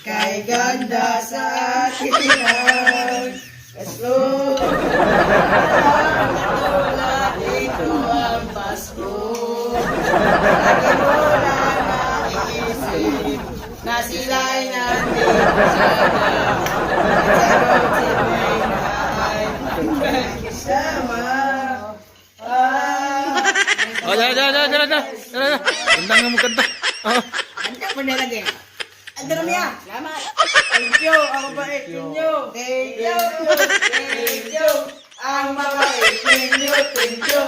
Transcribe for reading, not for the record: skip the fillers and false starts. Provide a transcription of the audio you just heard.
Kay ganda sa akin ang Pasko. Tulad ito ang Pasko. Lagi mo na naisip na sila'y nandito sana. Sama. Oh, dah. Tentang mo kanta. Oh. Anda mo na lagi. Anda na niya. Salamat. Thank you. Ang mabait ninyo. Thank you. Ang mabait ninyo. Thank you.